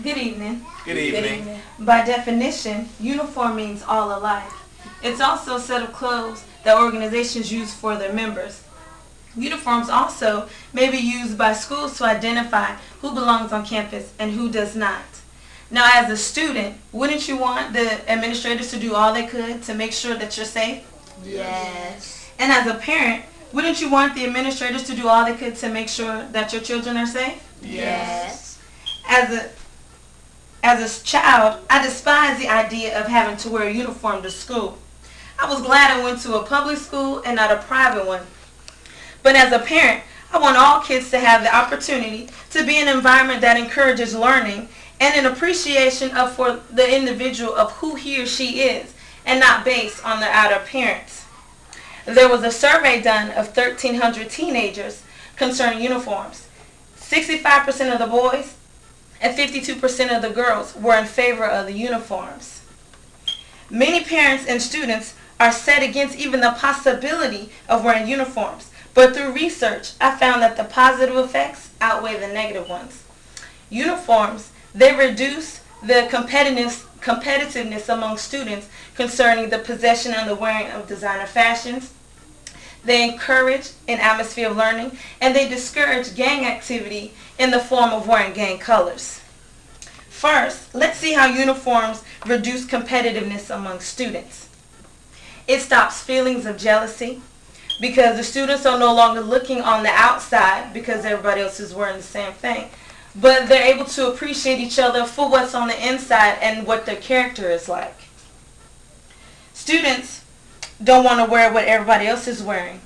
Good evening. Good evening. By definition, uniform means all alike. It's also a set of clothes that organizations use for their members. Uniforms also may be used by schools to identify who belongs on campus and who does not. Now, as a student, wouldn't you want the administrators to do all they could to make sure that you're safe? Yes. And as a parent, wouldn't you want the administrators to do all they could to make sure that your children are safe? Yes. As a child, I despised the idea of having to wear a uniform to school. I was glad I went to a public school and not a private one. But as a parent, I want all kids to have the opportunity to be in an environment that encourages learning and an appreciation for the individual of who he or she is, and not based on their outer appearance. There was a survey done of 1,300 teenagers concerning uniforms. 65% of the boys and 52% of the girls were in favor of the uniforms. Many parents and students are set against even the possibility of wearing uniforms, but through research, I found that the positive effects outweigh the negative ones. Uniforms, they reduce the competitiveness among students concerning the possession and the wearing of designer fashions. They encourage an atmosphere of learning, and they discourage gang activity in the form of wearing gang colors. First, let's see how uniforms reduce competitiveness among students. It stops feelings of jealousy because the students are no longer looking on the outside because everybody else is wearing the same thing, but they're able to appreciate each other for what's on the inside and what their character is like. Students don't want to wear what everybody else is wearing.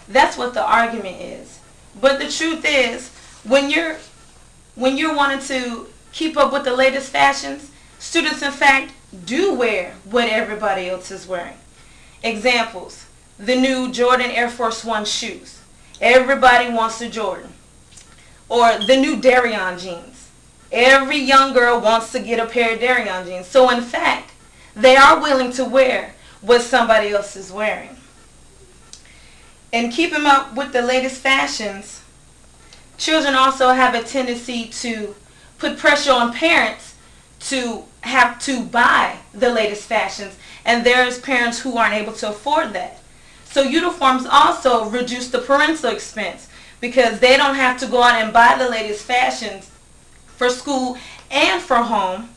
That's what the argument is. But the truth is, when you're wanting to keep up with the latest fashions, students in fact do wear what everybody else is wearing. Examples: the new Jordan Air Force One shoes. Everybody wants a Jordan. Or the new Darion jeans. Every young girl wants to get a pair of Darion jeans. So in fact, they are willing to wear what somebody else is wearing. And keeping up with the latest fashions, children also have a tendency to put pressure on parents to have to buy the latest fashions, and there's parents who aren't able to afford that. So uniforms also reduce the parental expense because they don't have to go out and buy the latest fashions for school and for home.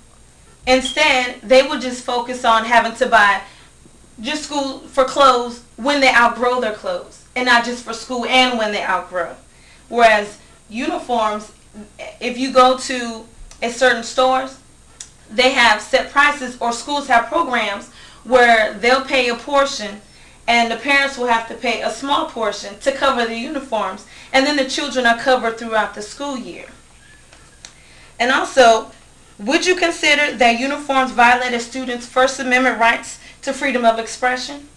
Instead, they would just focus on having to buy just school for clothes when they outgrow their clothes, and not just for school and when they outgrow. Whereas uniforms, if you go to a certain stores, they have set prices, or schools have programs where they'll pay a portion and the parents will have to pay a small portion to cover the uniforms, and then the children are covered throughout the school year. And also, would you consider that uniforms violate a student's First Amendment rights to freedom of expression?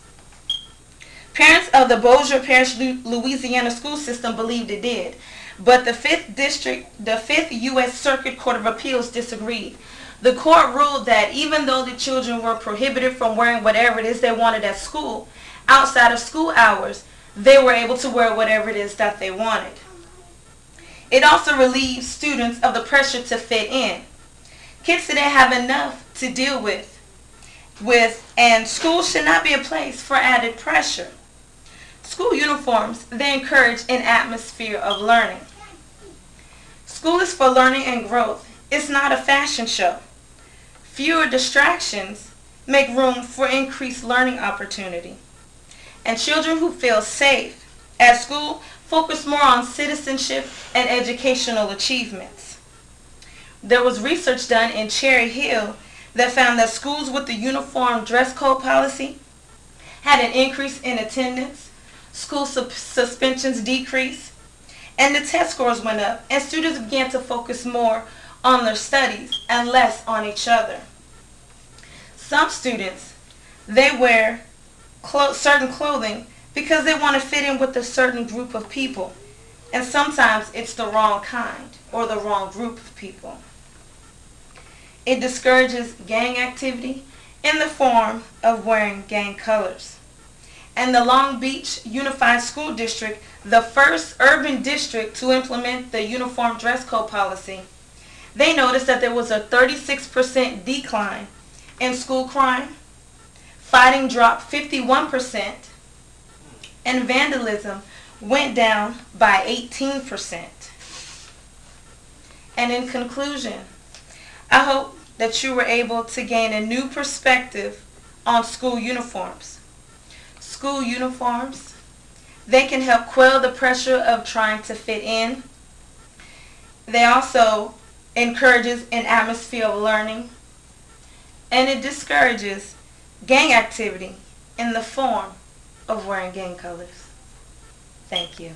Parents of the Bossier Parish, Louisiana school system believed it did, but the 5th U.S. Circuit Court of Appeals disagreed. The court ruled that even though the children were prohibited from wearing whatever it is they wanted at school, outside of school hours, they were able to wear whatever it is that they wanted. It also relieves students of the pressure to fit in. Kids today have enough to deal with, and school should not be a place for added pressure. School uniforms, they encourage an atmosphere of learning. School is for learning and growth. It's not a fashion show. Fewer distractions make room for increased learning opportunity. And children who feel safe at school focus more on citizenship and educational achievements. There was research done in Cherry Hill that found that schools with the uniform dress code policy had an increase in attendance, school suspensions decreased, and the test scores went up, and students began to focus more on their studies and less on each other. Some students, they wear certain clothing because they want to fit in with a certain group of people, and sometimes it's the wrong kind or the wrong group of people. It discourages gang activity in the form of wearing gang colors. And the Long Beach Unified School District, the first urban district to implement the uniform dress code policy, they noticed that there was a 36% decline in school crime, fighting dropped 51%, and vandalism went down by 18%. And in conclusion, I hope that you were able to gain a new perspective on school uniforms. School uniforms, they can help quell the pressure of trying to fit in. They also encourages an atmosphere of learning, and it discourages gang activity in the form of wearing gang colors. Thank you.